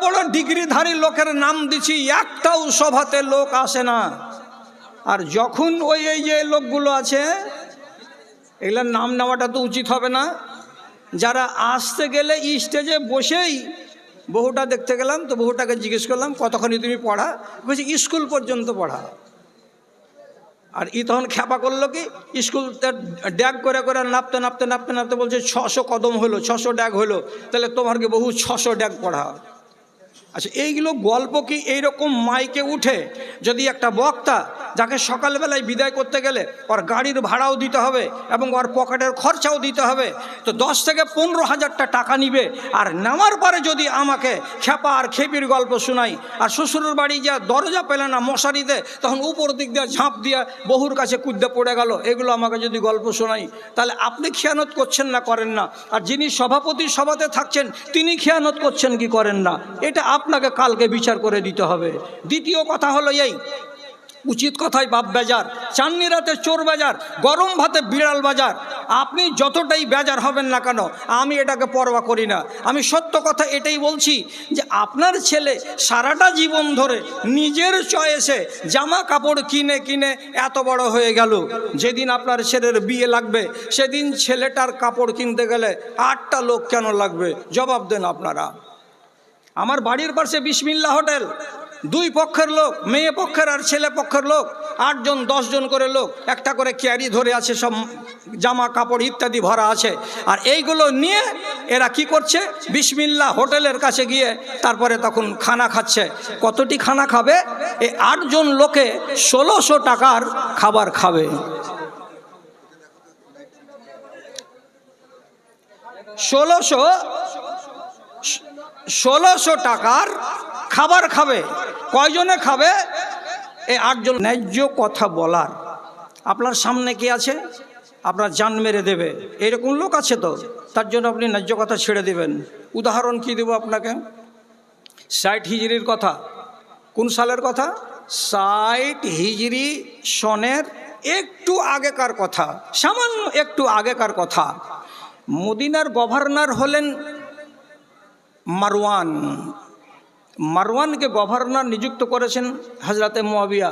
বড় ডিগ্রিধারী লোকের নাম দিছি, একটাও সভাতে লোক আসে না। আর যখন এই যে লোকগুলো আছে, এগুলোর নাম নেওয়াটা তো উচিত হবে না। যারা আসতে গেলে স্টেজে বসেই, বহুটা দেখতে গেলাম তো বহুটাকে জিজ্ঞেস করলাম কতক্ষণই তুমি পড়া, বলছি স্কুল পর্যন্ত পড়া। আর তখন খ্যাপা করলো কি, স্কুল ড্যাগ করে করে নাপতে নাপতে নাপতে নাপতে বলছে 600 কদম হলো, 600 ড্যাগ হলো, তাহলে তোমার কি বহু 600 ড্যাগ পড়া। আচ্ছা, এইগুলো গল্প কি এইরকম মাইকে উঠে যদি একটা বক্তা, যাকে সকালবেলায় বিদায় করতে গেলে ওর গাড়ির ভাড়াও দিতে হবে এবং ওর পকেটের খরচাও দিতে হবে, তো 10 থেকে 15,000টা টাকা নিবে, আর নেওয়ার পরে যদি আমাকে খেপা আর খেপির গল্প শোনাই, আর শ্বশুরের বাড়ি যা দরজা পেলে না মশারিতে, তখন উপর দিক দিয়ে ঝাঁপ দিয়ে বহুর কাছে কুদ্দে পড়ে গেল, এগুলো আমাকে যদি গল্প শোনাই, তাহলে আপনি খেয়ানত করছেন না করেন না? আর যিনি সভাপতি সভাতে থাকছেন তিনি খেয়ানত করছেন কি করেন না? এটা আপনাকে কালকে বিচার করে দিতে হবে। দ্বিতীয় কথা হলো এই, উচিত কথায় বাপ বেজার, চাননি রাতে চোর বেজার, গরম ভাতে বিড়াল বাজার। আপনি যতটাই বেজার হবেন না কেন, আমি এটাকে পরোয়া করি না। আমি সত্য কথা এটাই বলছি যে আপনার ছেলে সারাটা জীবন ধরে নিজের চয়েসে জামা কাপড় কিনে কিনে এত বড় হয়ে গেল, যেদিন আপনার ছেলের বিয়ে লাগবে সেদিন ছেলেটার কাপড় কিনতে গেলে 8টা লোক কেন লাগবে? জবাব দেন আপনারা। আমার বাড়ির পাশে বিসমিল্লাহ হোটেল, 2 পক্ষের লোক, মেয়ে পক্ষের আর ছেলে পক্ষের লোক, 8 জন 10 জন করে লোক একটা করে ক্যারি ধরে আছে, সব জামা কাপড় ইত্যাদি ভরা আছে। আর এইগুলো নিয়ে এরা কি করছে, বিসমিল্লাহ হোটেলের কাছে গিয়ে তারপরে তখন খানা খাচ্ছে। কতটি খানা খাবে? এই 8 জন লোকে 1600 টাকার খাবার খাবে। 1600 টাকার খাবার খাবে। কয়জনে খাবে? এই 8 জন। ন্যায্য কথা বলার আপনার সামনে কি আছে, আপনার জান মেরে দেবে এরকম লোক আছে, তো তার জন্য আপনি ন্যায্য কথা ছেড়ে দেবেন। উদাহরণ কি দেব আপনাকে? 60 হিজরির কথা। কোন সালের কথা? 60 হিজরি সনের একটু আগেকার কথা, সামান্য একটু আগেকার কথা। মদিনার গভর্নর হলেন মারওয়ান। মারওয়ানকে গভর্নর নিযুক্ত করেছেন হযরতে মুয়াবিয়া।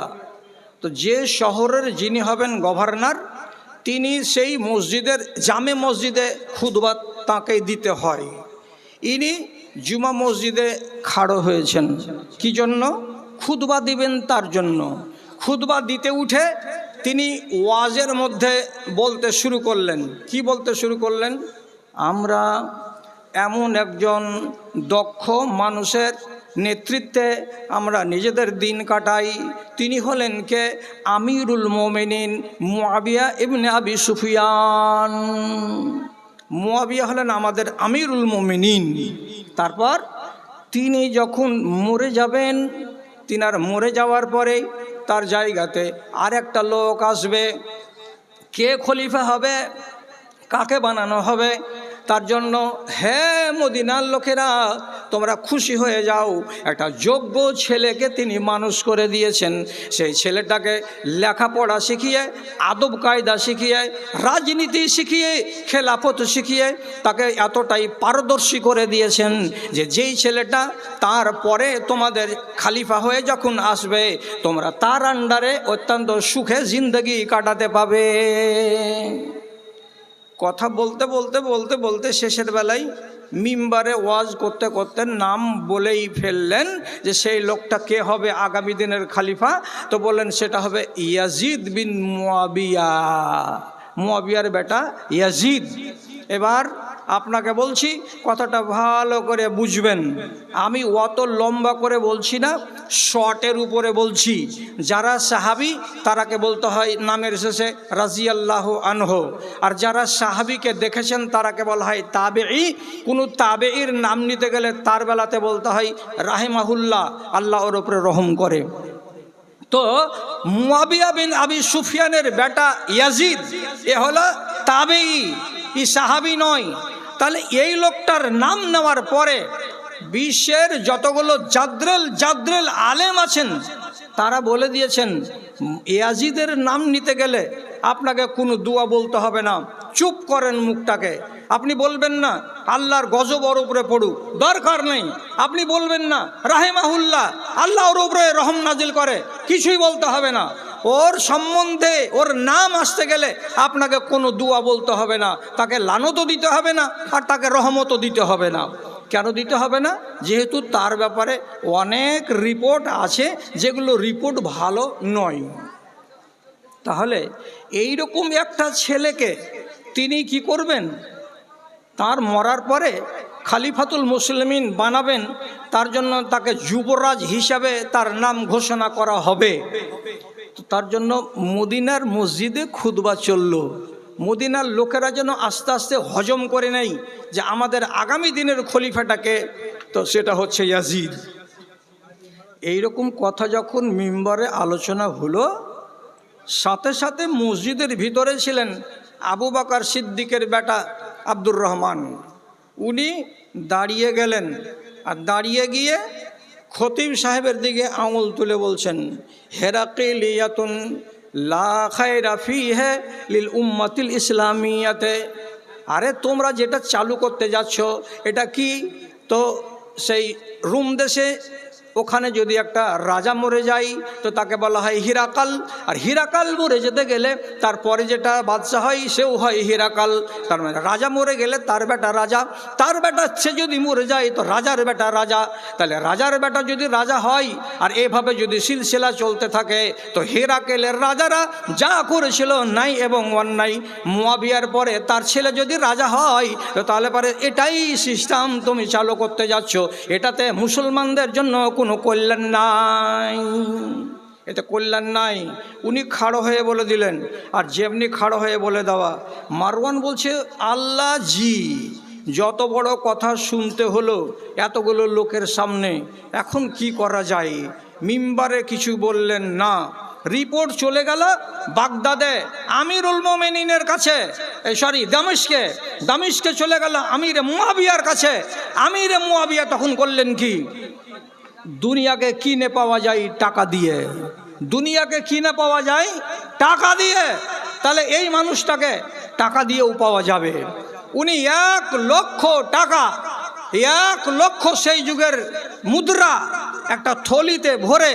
তো যে শহরের যিনি হবেন গভর্নর, তিনি সেই মসজিদের, জামে মসজিদে খুতবা তাঁকে দিতে হয়। ইনি জুমা মসজিদে খাড়ো হয়েছেন কি জন্য? খুতবা দিবেন তার জন্য। খুতবা দিতে উঠে তিনি ওয়াজের মধ্যে বলতে শুরু করলেন। কি বলতে শুরু করলেন? আমরা এমন একজন দক্ষ মানুষের নেতৃত্বে আমরা নিজেদের দিন কাটাই। তিনি হলেন কে? আমিরুল মোমিনিন মুয়াবিয়া ইবনে আবি সুফিয়ান। মুয়াবিয়া হলেন আমাদের আমিরুল মোমিনিন। তারপর তিনি যখন মরে যাবেন, তিনার মরে যাওয়ার পরে তার জায়গাতে আরেকটা লোক আসবে। কে খলিফা হবে, কাকে বানানো হবে, তার জন্য হে মদিনার লোকেরা তোমরা খুশি হয়ে যাও, একটা যোগ্য ছেলেকে তিনি মানুষ করে দিয়েছেন। সেই ছেলেটাকে লেখাপড়া শিখিয়ে, আদব কায়দা শিখিয়ে, রাজনীতি শিখিয়ে, খেলাফত শিখিয়ে তাকে এতটাই পারদর্শী করে দিয়েছেন যে যেই ছেলেটা তারপরে তোমাদের খালিফা হয়ে যখন আসবে, তোমরা তার আন্ডারে অত্যন্ত সুখে জিন্দগি কাটাতে পাবে। কথা বলতে বলতে বলতে বলতে শেষের বেলায় মিম্বারে ওয়াজ করতে করতে নাম বলেই ফেললেন যে সেই লোকটা কে হবে আগামী দিনের খালিফা। তো বললেন সেটা হবে ইয়াজিদ বিন মুয়াবিয়া, মুয়াবিয়ার বেটা ইয়াজিদ। এবার আপনাকে বলছি, কথাটা ভালো করে বুঝবেন। আমি অত লম্বা করে বলছি না, শর্টের উপরে বলছি। যারা সাহাবী তারাকে বলতে হয় নামের শেষে রাজিয়াল্লাহু আনহু, আর যারা সাহাবীকে দেখেছেন তারাকে বলা হয় তাবেঈ। কোনো তাবেঈর নাম নিতে গেলে তার বেলাতে বলতে হয় রাহিমাহুল্লাহ, আল্লাহ ওর উপরে রহম করে। তো মুয়াবিয়া বিন আবি সুফিয়ানের বেটা ইয়াজিদ, এ হলো তাবেঈ, ই সাহাবী নয়। তাহলে এই লোকটার নাম নেওয়ার পরে বিশ্বের যতগুলো জাদ্রেল আলেম আছেন তারা বলে দিয়েছেন ইয়াজিদের নাম নিতে গেলে আপনাকে কোনো দোয়া বলতে হবে না, চুপ করেন মুখটাকে। আপনি বলবেন না আল্লাহর গজব ওর উপরে পড়ুক, দরকার নেই। আপনি বলবেন না রাহেমাহুল্লাহ, আল্লাহ ওর উপরে রহম নাজিল করে, কিছুই বলতে হবে না। ওর সম্বন্ধে ওর নাম আসতে গেলে আপনাকে কোনো দুয়া বলতে হবে না, তাকে লানতও দিতে হবে না, আর তাকে রহমতও দিতে হবে না। কেন দিতে হবে না? যেহেতু তার ব্যাপারে অনেক রিপোর্ট আছে, যেগুলো রিপোর্ট ভালো নয়। তাহলে এই রকম একটা ছেলেকে তিনি কি করবেন? তার মরার পরে খালিফাতুল মুসলিমিন বানাবেন, তার জন্য তাকে যুবরাজ হিসাবে তার নাম ঘোষণা করা হবে। তার জন্য মদিনার মসজিদে খুতবা চলল। মদিনার লোকেরা যেন আস্তে আস্তে হজম করে নেয় যে আমাদের আগামী দিনের খলিফাটাকে, তো সেটা হচ্ছে ইয়াজিদ। এইরকম কথা যখন মিম্বরে আলোচনা হলো, সাথে সাথে মসজিদের ভিতরে ছিলেন আবু বকর সিদ্দিকের বেটা আব্দুর রহমান। উনি দাঁড়িয়ে গেলেন, আর দাঁড়িয়ে গিয়ে খতিব সাহেবের দিকে আঙুল তুলে বলছেন, হেরাকিলিয়াতুন লা খায়রা ফিহি লিল উম্মাতিল ইসলামিয়াতে। আরে তোমরা যেটা চালু করতে যাচ্ছ এটা কি? তো সেই রোম দেশে ওখানে যদি একটা রাজা মরে যায় তো তাকে বলা হয় হিরাকাল, আর হিরাকাল মরে যেতে গেলে তারপরে যেটা বাদশা হয় সেও হয় হিরাকাল। তার মানে রাজা মরে গেলে তার বেটা রাজা, তার বেটা সে যদি মরে যায় তো রাজার বেটা রাজা, তাহলে রাজার বেটা যদি রাজা হয়, আর এভাবে যদি সিলসিলা চলতে থাকে তো হিরাকেলের রাজারা যা করেছিল নাই এবং অন্যায়, মুয়াবিয়ার পরে তার ছেলে যদি রাজা হয় তো তাহলে পরে এটাই সিস্টেম তুমি চালু করতে যাচ্ছ, এটাতে মুসলমানদের জন্য কোনো কল্যাণ নাই, এতে কল্যাণ নাই। উনি খাড়ো হয়ে বলে দিলেন, আর যেমনি খাড়ো হয়ে বলে দেওয়া, মারওয়ান বলছে আল্লাহ জি, যত বড় কথা শুনতে হলো এতগুলো লোকের সামনে, এখন কি করা যায়? মিম্বারে কিছু বললেন না। রিপোর্ট চলে গেল বাগদাদে আমিরুল মোমেনিনের কাছে, দামেস্কে চলে গেল আমিরে মুয়াবিয়ার কাছে। আমিরে মুয়াবিয়া তখন করলেন কি? দুনিয়াকে কিনে পাওয়া যায় টাকা দিয়ে, দুনিয়াকে কিনে পাওয়া যায় টাকা দিয়ে, তাহলে এই মানুষটাকে টাকা দিয়েও পাওয়া যাবে। উনি 1 লক্ষ টাকা, 1 লক্ষ সেই যুগের মুদ্রা একটা থলিতে ভরে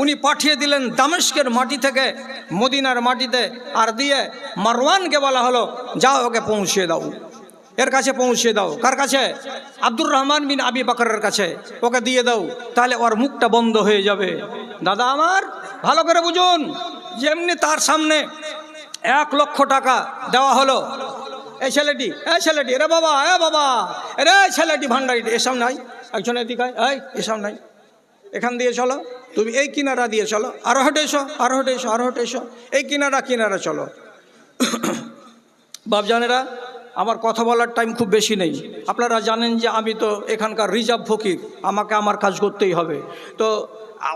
উনি পাঠিয়ে দিলেন দামেস্কের মাটি থেকে মদিনার মাটিতে, আর দিয়ে মারওয়ানকে বলা হলো যাও ওকে পৌঁছে দাও, এর কাছে পৌঁছে দাও। কার কাছে? আব্দুর রহমান বিন আবি বকরের কাছে ওকে দিয়ে দাও, তাহলে ওর মুখটা বন্ধ হয়ে যাবে। দাদা আমার ভালো করে বুঝুন, যেমনি তার সামনে 1 লক্ষ টাকা দেওয়া হলো, এই ছেলেটি রে বাবা, বাবা রে ছেলেটি ভান্ডারি, এসব নাই, একজন এদিকে এসব নাই, এখান দিয়ে চলো, তুমি এই কিনারা দিয়ে চলো, আরো হেঁটে এসো, আরো হেঁটে এসো, আরো হেঁটে এসো, এই কিনারা চলো। বাপজানেরা, আমার কথা বলার টাইম খুব বেশি নেই। আপনারা জানেন যে আমি তো এখানকার রিজার্ভ ফকির, আমাকে আমার কাজ করতেই হবে। তো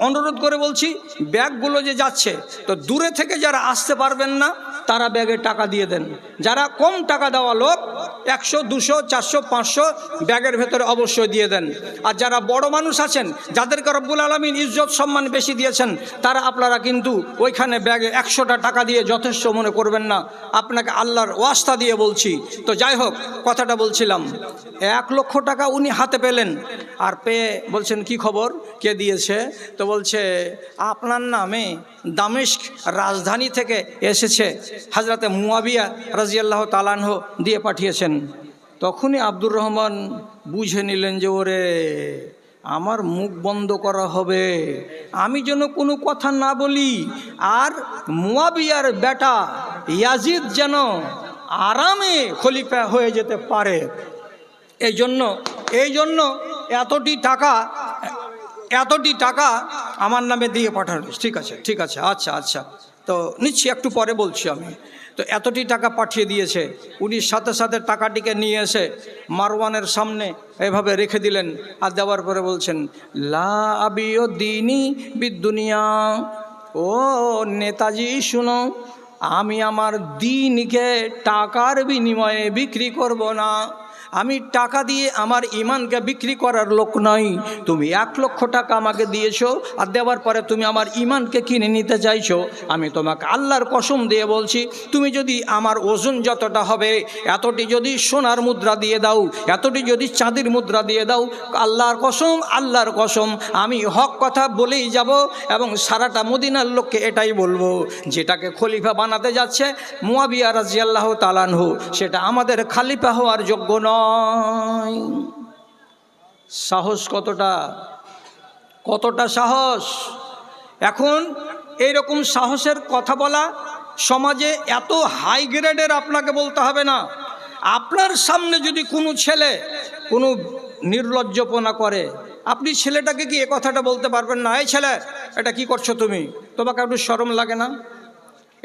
অনুরোধ করে বলছি, ব্যাগগুলো যে যাচ্ছে তো দূরে থেকে যারা আসতে পারবেন না তারা ব্যাগে টাকা দিয়ে দেন। যারা কম টাকা দেওয়া লোক 100, 200, 400, 500 ব্যাগের ভেতরে অবশ্যই দিয়ে দেন। আর যারা বড় মানুষ আছেন, যাদেরকে রব্বুল আলামিন ইজ্জত সম্মান বেশি দিয়েছেন, তারা আপনারা কিন্তু ওইখানে ব্যাগে 100টা টাকা দিয়ে যথেষ্ট মনে করবেন না, আপনাকে আল্লাহর ওয়াস্তা দিয়ে বলছি। তো যাই হোক, কথাটা বলছিলাম, 1 লক্ষ টাকা উনি হাতে পেলেন, আর পেয়ে বলছেন কি খবর, কে দিয়েছে? তো বলছে আপনার নামে দামেস্ক রাজধানী থেকে এসেছে, হযরতে মুয়াবিয়া রাদিয়াল্লাহু তাআলা আনহু দিয়ে পাঠিয়েছেন। তখনই আব্দুর রহমান বুঝে নিলেন যে ওরে আমার মুখ বন্ধ করা হবে, আমি যেন কোনো কথা না বলি, আর মুয়াবিয়ার বেটা ইয়াজিদ যেন আরামে খলিফা হয়ে যেতে পারে। এই জন্য এতটি টাকা আমার নামে দিয়ে পাঠানো। ঠিক আছে, আচ্ছা, তো নিচ্ছি, একটু পরে বলছি আমি। তো এতটি টাকা পাঠিয়ে দিয়েছে। উনি সাথে সাথে টাকাটিকে নিয়ে এসে মারওয়ানের সামনে এভাবে রেখে দিলেন, আর দেওয়ার পরে বলছেন লা আবিও দিনী বিদ্দুনিয়া, ও নেতাজি শুনো, আমি আমার দিনকে টাকার বিনিময়ে বিক্রি করব না। আমি টাকা দিয়ে আমার ইমানকে বিক্রি করার লোক নই। তুমি 1 লক্ষ টাকা আমাকে দিয়েছো, আর দেওয়ার পরে তুমি আমার ইমানকে কিনে নিতে চাইছো। আমি তোমাকে আল্লাহর কসম দিয়ে বলছি, তুমি যদি আমার ওজন যতটা হবে এতটি যদি সোনার মুদ্রা দিয়ে দাও, এতটি যদি চাঁদির মুদ্রা দিয়ে দাও, আল্লাহর কসম আমি হক কথা বলেই যাব এবং সারাটা মদিনার লোককে এটাই বলবো, যেটাকে খলিফা বানাতে যাচ্ছে মুয়াবিয়া রাদিয়াল্লাহু তাআলা আনহু, সেটা আমাদের খলিফা হওয়ার যোগ্য নয়। সাহস কতটা সাহস! এখন এইরকম সাহসের কথা বলা সমাজে এত হাই গ্রেডের আপনাকে বলতে হবে না। আপনার সামনে যদি কোনো ছেলে কোনো নির্লজ্জপনা করে, আপনি ছেলেটাকে কি এ কথাটা বলতে পারবেন না, এই ছেলে এটা কি করছো তুমি, তোমাকে একটু শরম লাগে না?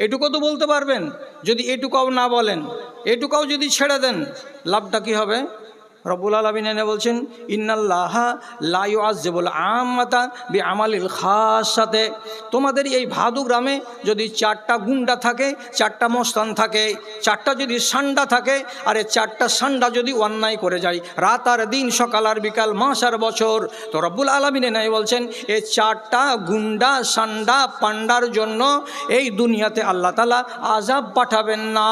এটুকু তো বলতে পারবেন। যদি এটুকাও না বলেন, এটুকাও যদি ছেড়ে দেন, লাভটা কি হবে? রব্বুল আলামিন এনে বলছেন, ইন্নাল্লাহা লা ইউআযযিবুল আম্মাতা বিআমালিল খাসাতে। তোমাদের এই ভাদু গ্রামে যদি 4টা গুন্ডা থাকে, 4টা মস্তান থাকে, 4টা যদি সান্ডা থাকে, আর এই 4টা সান্ডা যদি অন্যায় করে যায়, রাত আর দিন, সকাল আর বিকাল, মাস আর বছর, তো রব্বুল আলামিন এনে বলছেন এই 4টা গুন্ডা সান্ডা পান্ডার জন্য এই দুনিয়াতে আল্লাহ তাআলা আযাব পাঠাবেন না।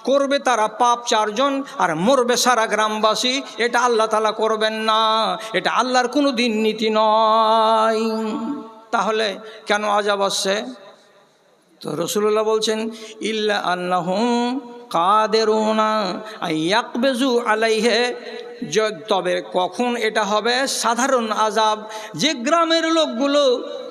করবে তারা পাপ 4 জন আর মরবে সারা গ্রামবাসী, এটা আল্লাহ তাআলা করবেন না। এটা আল্লাহর কোনো দিন নীতি নয়। তাহলে কেন আযাব আসছে? তো রাসূলুল্লাহ বলছেন, ইল্লা আন্নাহুম কাদিরুনা আইয়াকবিজু আলাইহি, তবে কখন এটা হবে? সাধারণ আযাব। যে গ্রামের লোকগুলো,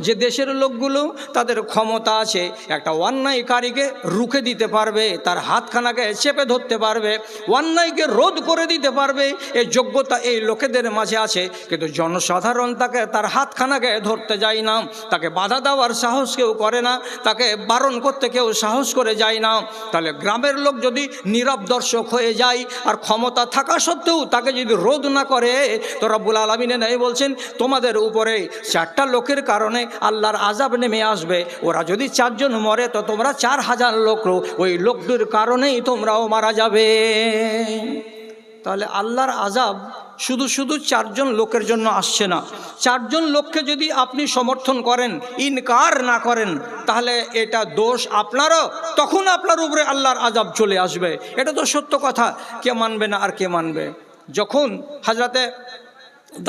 যে দেশের লোকগুলো তাদের ক্ষমতা আছে, একটা অন্যায়কারীকে রুখে দিতে পারবে, তার হাতখানাকে চেপে ধরতে পারবে, অন্যায়কে রোধ করে দিতে পারবে, এই যোগ্যতা এই লোকেদের মাঝে আছে। কিন্তু জনসাধারণ তার হাতখানাকে ধরতে যায় না, তাকে বাধা দেওয়ার সাহস কেউ করে না, তাকে বারণ করতে কেউ সাহস করে যায় না। তাহলে গ্রামের লোক যদি নীরব দর্শক হয়ে যায় আর ক্ষমতা থাকা সত্ত্বেও তাকে যদি রোধ না করে, তো রব্বুল আলামিন এই বলছেন, তোমাদের উপরে 4টা লোকের কারণে আল্লাহর আযাব নেমে আসবে। ওরা যদি 4 জন মরে, তো তোমরা 4000 লোক, ওই লোকদের কারণেই তোমরাও মারা যাবে। তাহলে আল্লাহর আযাব শুধু 4 জন লোকের জন্য আসছে না। 4 জন লোককে যদি আপনি সমর্থন করেন, ইনকার না করেন, তাহলে এটা দোষ আপনারও, তখন আপনার উপরে আল্লাহর আযাব চলে আসবে। এটা তো সত্য কথা, কে মানবে না আর কে মানবে? যখন হযরতে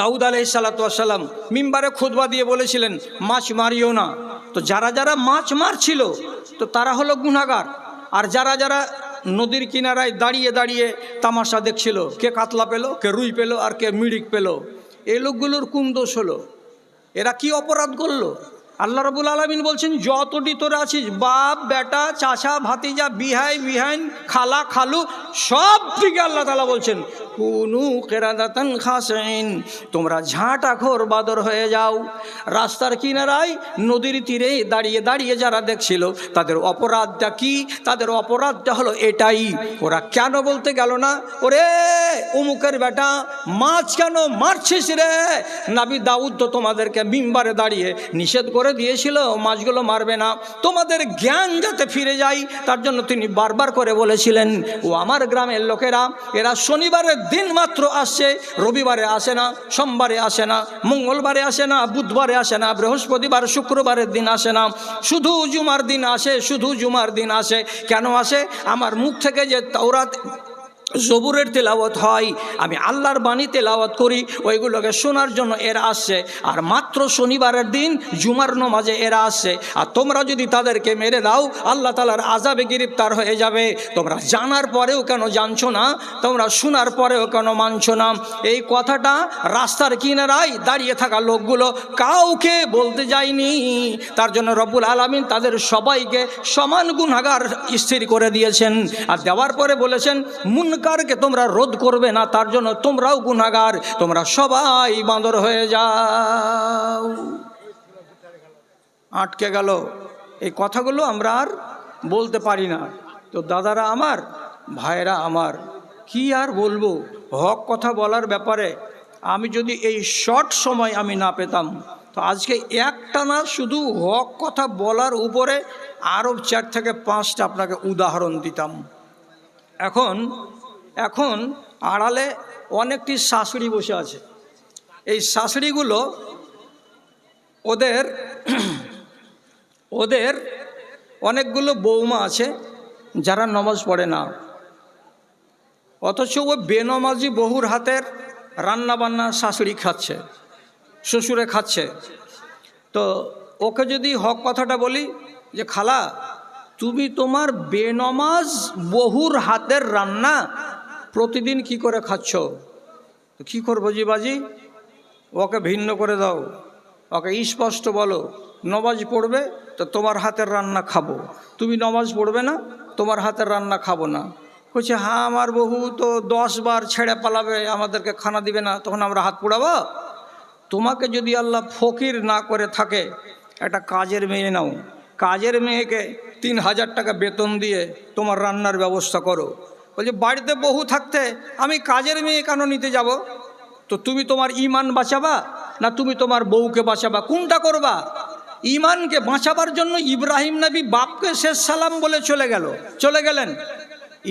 দাউদ আলাইহিস সালাতু ওয়াস সালাম মিম্বারে খুতবা দিয়ে বলেছিলেন মাছ মারিও না, তো যারা যারা মাছ মারছিল তো তারা হলো গুনাহগার, আর যারা যারা নদীর কিনারায় দাঁড়িয়ে দাঁড়িয়ে তামাশা দেখছিল, কে কাতলা পেল, কে রুই পেল, আর কে মিরিক পেল, এই লোকগুলোর কোন দোষ হলো? এরা কি অপরাধ করলো? আল্লাহ রাব্বুল আলামিন বলছেন, যতটি তোরা আছিস, বাপ বেটা চাচা ভাতিজা বিহাই বিহাইন খালা খালু, সব থেকে আল্লাহ তাআলা বলছেন কুনু কিরাদাতান খাসিন, তোমরা ঝাঁটাখোর বাদর হয়ে যাও। রাস্তার কিনারায় নদীর তীরে দাঁড়িয়ে দাঁড়িয়ে যারা দেখছিল, তাদের অপরাধটা কি? তাদের অপরাধটা হলো এটাই, ওরা কেন বলতে গেল না, ওরে অমুকের বেটা মাছ কেন মারছিস রে? নবী দাউদ তো তোমাদেরকে মিম্বারে দাঁড়িয়ে নিষেধ করে দিয়েছিল মাছগুলো মারবে না। তোমাদের জ্ঞান যাতে ফিরে যায় তার জন্য তিনি বারবার করে বলেছিলেন, ও আমার গ্রামের লোকেরা, এরা শনিবারের দিন মাত্র আসছে, রবিবারে আসে না, সোমবারে আসে না, মঙ্গলবারে আসে না, বুধবারে আসে না, বৃহস্পতিবার শুক্রবারের দিন আসে না, শুধু জুমার দিন আসে, শুধু জুমার দিন আসে। কেন আসে? আমার মুখ থেকে যে তাওরাত জবুরের তেলাওয়াত হয়, আমি আল্লাহর বাণী তেলাওয়াত করি, ওইগুলোকে শোনার জন্য এরা আসছে। আর মাত্র শনিবারের দিন জুমার নামাজে এরা আসছে। আর তোমরা যদি তাদেরকে মেরে দাও, আল্লাহ তাআলার আযাবে গ্রেফতার হয়ে যাবে। তোমরা জানার পরেও কেন জানছো না? তোমরা শোনার পরেও কেন মানছো না? এই কথাটা রাস্তার কিনারায় দাঁড়িয়ে থাকা লোকগুলো কাউকে বলতে যায়নি। তার জন্য রব্বুল আলামিন তাদের সবাইকে সমান গুনাহগার স্থির করে দিয়েছেন। আর দেওয়ার পরে বলেছেন, মুনকারকে তোমরা রোধ করবে না, তার জন্য তোমরাও গুনাহগার, তোমরা সবাই বাঁদর হয়ে যাও। আটকে গেল। এই কথাগুলো আমরা আর বলতে পারি না। তো দাদারা আমার, ভাইরা আমার, কি আর বলবো? হক কথা বলার ব্যাপারে আমি যদি এই শর্ট সময় আমি না পেতাম, তো আজকে একটা না শুধু হক কথা বলার উপরে আরও 4 থেকে 5টা আপনাকে উদাহরণ দিতাম। এখন এখন আড়ালে অনেকটি শাশুড়ি বসে আছে। এই শাশুড়িগুলো ওদের ওদের অনেকগুলো বৌমা আছে যারা নামাজ পড়ে না, অথচ ওই বেনামাজি বহুর হাতের রান্নাবান্না শাশুড়ি খাচ্ছে, শ্বশুরে খাচ্ছে। তো ওকে যদি হক কথাটা বলি যে খালা, তুমি তোমার বেনামাজ বহুর হাতের রান্না প্রতিদিন কি করে খাচ্ছ? তো কী করবো জি বাজি? ওকে ভিন্ন করে দাও, ওকে স্পষ্ট বলো নমাজ পড়বে তো তোমার হাতের রান্না খাবো, তুমি নমাজ পড়বে না তোমার হাতের রান্না খাবো না। বলছে হ্যাঁ আমার বহু তো 10 বার ছেড়ে পালাবে, আমাদেরকে খানা দিবে না, তখন আমরা হাত পোড়াবো? তোমাকে যদি আল্লাহ ফকির না করে থাকে, একটা কাজের মেয়ে নাও, কাজের মেয়েকে 3000 টাকা বেতন দিয়ে তোমার রান্নার ব্যবস্থা করো। বলছে বাড়িতে বহু থাকতে আমি কাজের মেয়ে কেন নিতে যাব? তো তুমি তোমার ইমান বাঁচাবা না তুমি তোমার বউকে বাঁচাবা, কোনটা করবা? ইমানকে বাঁচাবার জন্য ইব্রাহিম নবী বাপকে শেষ সালাম বলে চলে গেলেন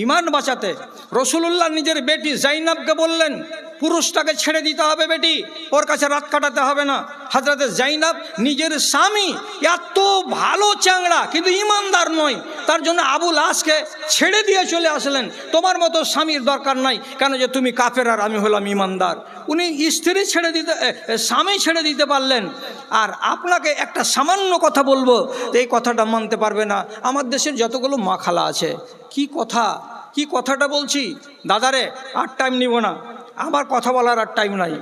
ইমান বাঁচাতে। রসুলুল্লাহ নিজের বেটি জাইনাবকে বললেন পুরুষটাকে ছেড়ে দিতে হবে বেটি, ওর কাছে রাত কাটাতে হবে না। হযরতে জাইনাব নিজের স্বামী এত ভালো চ্যাংড়া কিন্তু ইমানদার নয়, তার জন্য আবুল আসকে ছেড়ে দিয়ে চলে আসলেন। তোমার মতো স্বামীর দরকার নাই, কেন যে তুমি কাফের আর আমি হলাম ইমানদার। উনি স্বামী ছেড়ে দিতে পারলেন। আর আপনাকে একটা সামান্য কথা বলবো, এই কথাটা মানতে পারবে না। আমার দেশের যতগুলো মা খালা আছে, কি কথাটা বলছি দাদারে, আর টাইম নিব না, আমার কথা বলার আর টাইম নাই।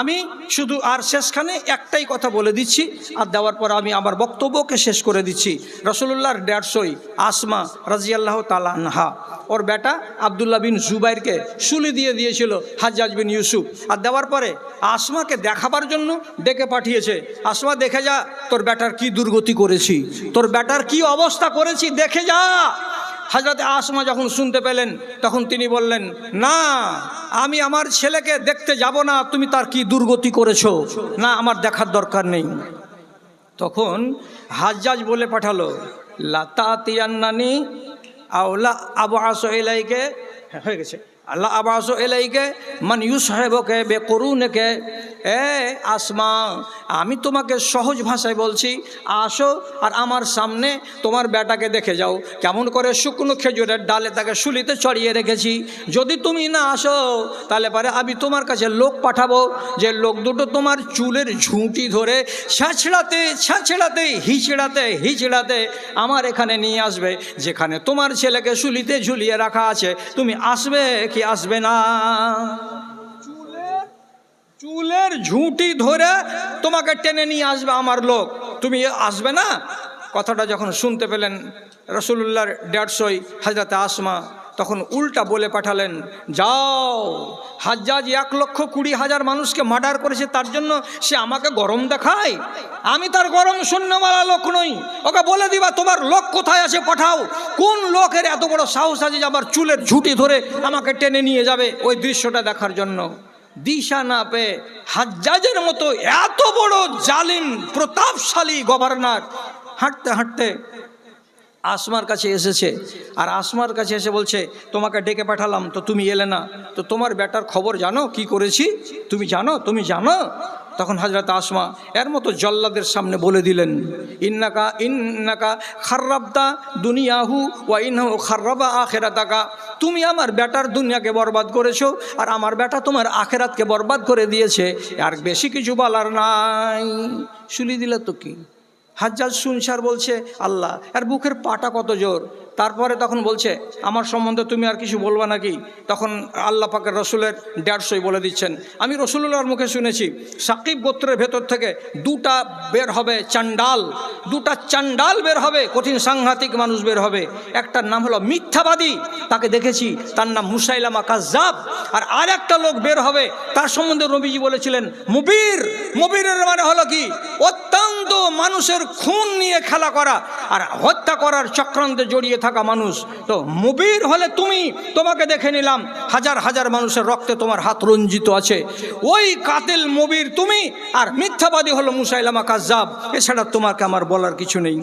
আমি শুধু আর শেষখানে একটাই কথা বলে দিচ্ছি, আর দেওয়ার পর আমি আমার বক্তব্যকে শেষ করে দিচ্ছি। রাসূলুল্লাহর 150 আসমা রাদিয়াল্লাহু তাআলা আনহা ওর বেটা আব্দুল্লাহ বিন জুবাইরকে শুলি দিয়েছিল হাজ্জাজ বিন ইউসুফ। আর দেওয়ার পরে আসমাকে দেখাবার জন্য ডেকে পাঠিয়েছে, আসমা দেখে যা তোর বেটার কি দুর্গতি করেছি, তোর বেটার কি অবস্থা করেছি দেখে যা। হযরতে আসমা যখন শুনতে পেলেন তখন তিনি বললেন না, আমি আমার ছেলেকে দেখতে যাব না, তুমি তার কি দুর্গতি করেছো না আমার দেখার দরকার নেই। তখন হাজ্জাজ বলে পাঠালো লাতাতিয়ান্নানি আওলা আবআসু ইলাইকে, হয়ে গেছে, আল্লাহ আবাসো এলাইকে মান ইউসহেবকে বেকরুনকে। আসমা, আমি তোমাকে সহজ ভাষায় বলছি, আসো আর আমার সামনে তোমার বেটাকে দেখে যাও, কেমন করে শুকনো খেজুরের ডালে তাকে শুলিতে চড়িয়ে রেখেছি। যদি তুমি না আসো তাহলে পরে আমি তোমার কাছে লোক পাঠাবো, যে লোক দুটো তোমার চুলের ঝুঁটি ধরে ছ্যাঁচড়াতে হিচড়াতে আমার এখানে নিয়ে আসবে, যেখানে তোমার ছেলেকে শুলিতে ঝুলিয়ে রাখা আছে। তুমি আসবে কি আসবে না? চুলের ঝুঁটি ধরে তোমাকে টেনে নিয়ে আসবে আমার লোক, তুমি আসবে না? কথাটা যখন শুনতে পেলেন রাসূলুল্লাহর 150 হযরতে আসমা তখন উল্টা বলে পাঠালেন, যাও, হাজ্জাজ 1,20,000 মানুষকে মার্ডার করেছে, তার জন্য সে আমাকে গরম দেখায়? আমি তার গরম শূন্যওয়ালা লোক নই। ওকে বলে দিবা তোমার লোক কোথায় আছে পাঠাও। কোন লোকের এত বড় সাহস আছে যে আবার চুলের ঝুঁটি ধরে আমাকে টেনে নিয়ে যাবে ওই দৃশ্যটা দেখার জন্য? দিশা না পেয়ে হাজ্জাজের মতো এত বড় জালিম প্রতাপশালী গভর্নর হাঁটতে হাঁটতে আসমার কাছে এসেছে। আর আসমার কাছে এসে বলছে তোমাকে ডেকে পাঠালাম তো তুমি এলে না, তো তোমার বেটার খবর জানো কি করেছি? তুমি জানো? তখন হযরত আসমা এর মতো জল্লাদের সামনে বলে দিলেন, ইন্নাকা খাররাবতা দুনিয়াহু ওয়া ইনহু খাররাবা আখিরাতাকা। তুমি আমার বেটার দুনিয়াকে বরবাদ করেছো আর আমার বেটা তোমার আখিরাতকে বরবাদ করে দিয়েছে, আর বেশি কিছু বলার নাই। শুলি দিলে তো কি? হাজ্জাজ শুনছার বলছে আল্লাহ, আর বুকের পাটা কত জোর। তারপরে তখন বলছে আমার সম্বন্ধে তুমি আর কিছু বলবা নাকি? তখন আল্লাহ পাকের রসুলের 150 বলে দিচ্ছেন, আমি রসুলুল্লাহর মুখে শুনেছি সাকিব গোত্রের ভেতর থেকে দুটা চান্ডাল বের হবে, কঠিন সাংঘাতিক মানুষ বের হবে। একটার নাম হলো মিথ্যাবাদী, তাকে দেখেছি, তার নাম মুসাইলামা কাজ্জাব। আর একটা লোক বের হবে, তার সম্বন্ধে নবীজি বলেছিলেন মুবিরের মানে হলো কি? অত্যন্ত মানুষের খুন নিয়ে খেলা করা আর হত্যা করার চক্রান্তে জড়িয়ে থাকা মানুষ। তো মুবির হলে তোমাকে দেখে নিলাম, হাজার হাজার মানুষের রক্তে তোমার হাত রঞ্জিত আছে, ওই কাতিল মুবির তুমি। আর মিথ্যাবাদী হলো মুসাইলামা কাজ্জাব। এছাড়া তোমাকে আমার বলার কিছু নেই।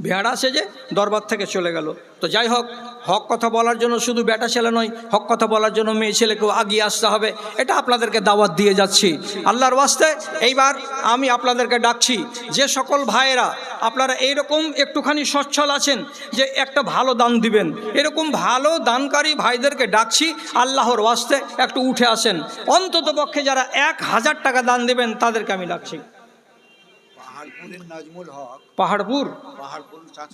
ভেড়া সেজে দরবার থেকে চলে গেল। তো যাই হোক, হক কথা বলার জন্য শুধু বেটা ছেলে নয়, হক কথা বলার জন্য মেয়ে ছেলেকেও আগিয়ে আসতে হবে। এটা আপনাদেরকে দাওয়াত দিয়ে যাচ্ছি আল্লাহর ওয়াস্তে। এইবার আমি আপনাদেরকে ডাকছি, যে সকল ভাইয়েরা আপনারা এইরকম একটুখানি সচ্ছল আছেন যে একটা ভালো দান দিবেন, এরকম ভালো দানকারী ভাইদেরকে ডাকছি আল্লাহর ওয়াস্তে একটু উঠে আসেন। অন্তত পক্ষে যারা 1000 টাকা দান দেবেন তাদেরকে আমি ডাকছি। পাহাড়পুর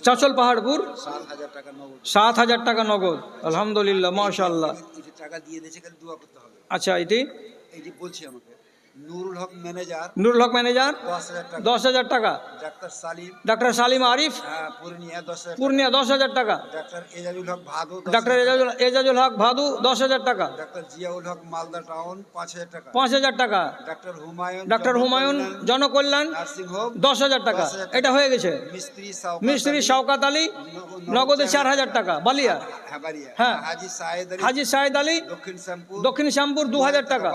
চাচল পাহাড়পুর 7,000 টাকা নগদ। আলহামদুলিল্লাহ, মাশাআল্লাহ। আচ্ছা, এটি বলছি আমাকে নুরুল হক ম্যানেজার 10,000 টাকা। ডাক্তার সালিম আরিফ পূর্ণিয়া 10,000 টাকা। ডাক্তার এজাজুল হক ভাদু ডাক্তার এজাজুল হক ভাদু 10,000 টাকা। ডাক্তার জিয়াউল হক মালদা টাউন 5,000 টাকা। 5,000 টাকা। ডাক্তার হুমায়ুন জনকল্যাণ 10,000 টাকা। এটা হয়ে গেছে। মিস্ত্রি শওকাত আলী নগদে 4,000 টাকা বালিয়া। হ্যাঁ, হাজি সাইদ আলী দক্ষিণ শ্যামপুর 2,000 টাকা।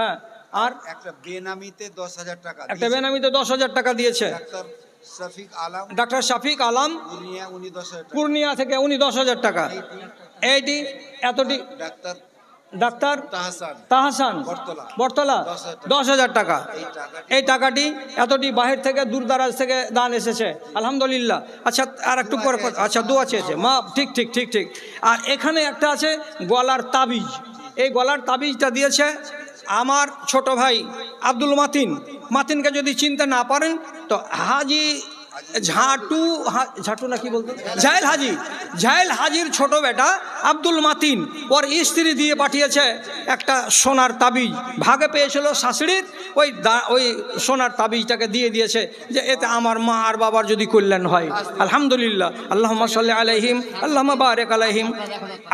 হ্যাঁ, আর একটা বেনামিতে 10,000 টাকা। একটা বেনামিতে 10,000 টাকা দিয়েছে। ডাক্তার শফিক আলম পূর্ণিয়া থেকে উনি 10,000 টাকা। এইটি এতটি ডাক্তার তাহসান বরতলা 10,000 টাকা। এই টাকাটি এতটি বাহির থেকে দূর দারাজ থেকে দান এসেছে, আলহামদুলিল্লাহ। আচ্ছা, আর একটু পরে আচ্ছা দোয়া চেয়েছে মা। ঠিক ঠিক ঠিক ঠিক। আর এখানে একটা আছে গলার তাবিজ। এই গলার তাবিজটা দিয়েছে আমার ছোট ভাই আব্দুল মাতিনকে যদি চিনতে না পারেন তো হাজি ঝাটু না কি বলতো ঝাইল হাজির ছোট বেটা আব্দুল মাতিন, ওর স্ত্রী দিয়ে পাঠিয়েছে একটা সোনার তাবিজ। ভাগে পেয়েছিল শাশুড়ির, ওই সোনার তাবিজটাকে দিয়ে দিয়েছে যে এতে আমার মা আর বাবার যদি কল্যাণ হয়। আলহামদুলিল্লাহ। আল্লাহুম্মা সাল্লি আলাইহিম আল্লাহুম্মা বারিক আলাইহিম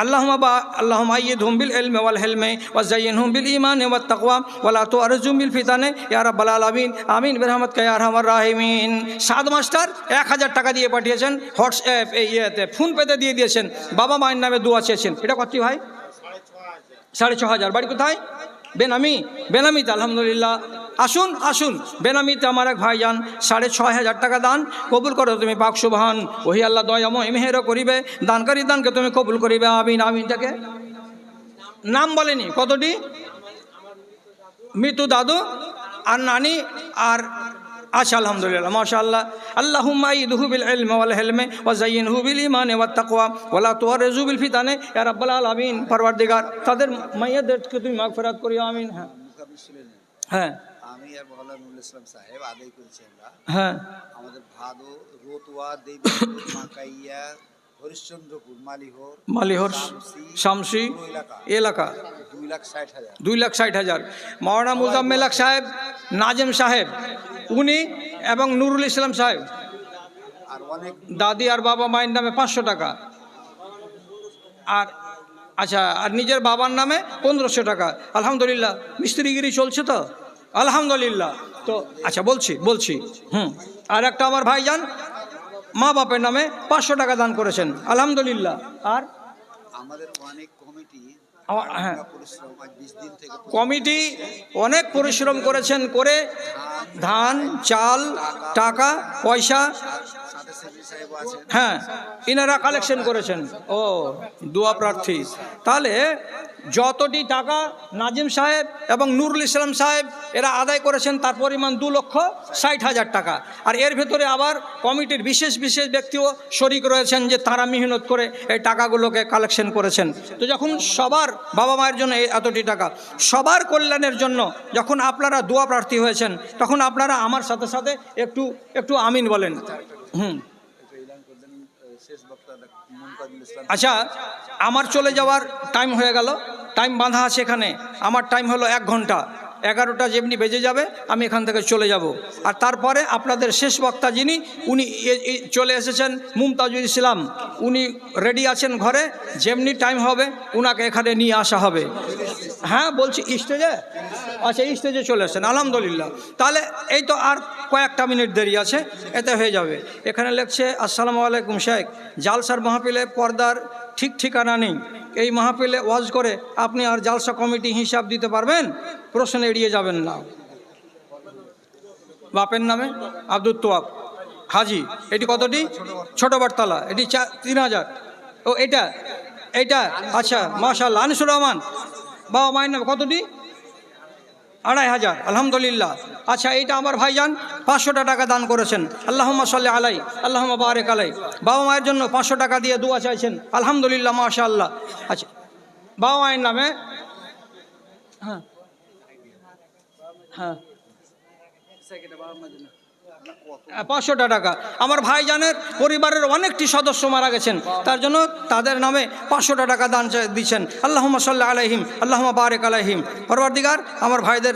আল্লাহুম্মা আইয়িদহুম বিল ইলমি ওয়াল হিলমি ওয়া যায়্যিনহুম বিল ঈমানি ওয়াত তাকওয়া ওয়া লা তুআরজুম বিল ফিতানি ইয়া রাব্বাল আলামিন আমিন বিরহমাতিকা ইয়া আরহামার রাহিমিন। 7 মাস্টার 1000 টাকা দিয়ে পাঠিয়েছেন, হোয়াটসঅ্যাপ ইয়েতে ফোন পেতে দিয়ে দিয়েছেন, বাবা মায়ের নামে দোয়া চেয়েছেন। এটা কত ভাই? 6,500। বাড়ি কোথায়? বেনামিতে। আলহামদুলিল্লাহ। আসুন বেনামিতে আমার এক ভাই যান 6,500 টাকা দান কবুল করো তুমি পাক সুবহান। ওহি আল্লাহ দয়াময় মেহের করিবে, দানকারী দানকে তুমি কবুল করিবে। আমিন। আমিনটাকে নাম বলেনি কতটি? মিতু দাদু আর নানি আর আচ্ছা, আলহামদুলিল্লাহ, মাশাআল্লাহ। আল্লাহুম্মা আইয়িদহু বিল ইলমি ওয়াল হিলমি ওয়া যায়্যিনহু বিল ঈমানি ওয়াত তাকওয়া ওয়া লা তুআরজু বিল ফিতানি ইয়া রাব্বাল আলামিন। পরওয়ারদিগার তাদের মাইয়াদেরকে তুমি মাগফিরাত করিও। আমিন। হ্যাঁ, আমি আর মওলানা নুরুল ইসলাম সাহেব আদায় করেছি আমরা। হ্যাঁ, আমাদের ভাদো রতুয়া দেবীপুর মাকাইয়া হরিশ্চন্দ্রপুর মালিহর শামসি এলাকা 2,60,000। মাওলানা মুজাম্মেল হক সাহেব, নাজেম সাহেব উনি এবং নুরুল ইসলাম সাহেব আর অনেক দাদি আর বাবা মায়ের নামে 500 টাকা। আর আচ্ছা, আর নিজের বাবার নামে 1,500 টাকা। আলহামদুলিল্লাহ। মিস্ত্রিগিরি চলছে তো, আলহামদুলিল্লাহ। তো আচ্ছা বলছি আর একটা আমার ভাইজান মা বাপের নামে 500 টাকা দান করেছেন, আলহামদুলিল্লাহ। আর আমাদের অনেক কমিটি কমিটি অনেক পরিশ্রম করেছেন, করে ধান চাল টাকা পয়সা হ্যাঁ ইনারা কালেকশন করেছেন। ও দোয়া প্রার্থী। তাহলে যতটি টাকা নাজিম সাহেব এবং নুরুল ইসলাম সাহেব এরা আদায় করেছেন তার পরিমাণ 2,60,000 টাকা। আর এর ভেতরে আবার কমিটির বিশেষ ব্যক্তিও শরিক রয়েছেন যে তারা মেহনত করে এই টাকাগুলোকে কালেকশন করেছেন। তো যখন সবার বাবা মায়ের জন্য এতটি টাকা, সবার কল্যাণের জন্য যখন আপনারা দোয়া প্রার্থী হয়েছেন, তখন আপনারা আমার সাথে সাথে একটু আমিন বলেন। আচ্ছা, আমার চলে যাওয়ার টাইম হয়ে গেল, টাইম বাঁধা আছে এখানে। আমার টাইম হলো 1 ঘন্টা। 11টা যেমনি বেজে যাবে আমি এখান থেকে চলে যাব। আর তারপরে আপনাদের শেষ বক্তা যিনি উনি চলে এসেছেন, মুমতাজুল ইসলাম, উনি রেডি আছেন ঘরে। যেমনি টাইম হবে উনাকে এখানে নিয়ে আসা হবে। হ্যাঁ বলছি স্টেজে, আচ্ছা স্টেজে চলে এসেছেন, আলহামদুলিল্লাহ। তাহলে এই তো আর কয়েকটা মিনিট দেরি আছে, এতে হয়ে যাবে। এখানে লেখছে আসসালামু আলাইকুম শেখ, জালসার মাহফিলে পর্দার ঠিক ঠিকানা নেই। এই মাহফিলে ওয়াজ করে আপনি আর জালসা কমিটি হিসাব দিতে পারবেন? প্রশ্ন এড়িয়ে যাবেন না। বাপের নামে আব্দুল তোয়াব হাজি। এটি কতটি? ছোট বারতলা। এটি 3,000। ও এটা এইটা আচ্ছা মাশাআল্লাহ। আনিসুর রহমান বাবা মায়ের নাম কতটি? 2500, আলহামদুলিল্লাহ। আচ্ছা এইটা আমার ভাইজান 500 টাকা দান করেছেন, আল্লাহুম্মা সাল্লি আলাই আল্লাহুম্মা বারিক আলাই। বাবা মায়ের জন্য 500 টাকা দিয়ে দোয়া চাইছেন, আলহামদুলিল্লাহ মাশাআল্লাহ। আচ্ছা বাবা মায়ের নামে হ্যাঁ হ্যাঁ 500 টাকা। আমার ভাইজানের পরিবারের অনেকটি সদস্য মারা গেছেন, তার জন্য তাদের নামে 500 টাকা দান দিচ্ছেন, আল্লাহুম্মা সাল্লি আলাইহিম আল্লাহুম্মা বারিক আলাইহিম। পরওয়ারদিগার আমার ভাইদের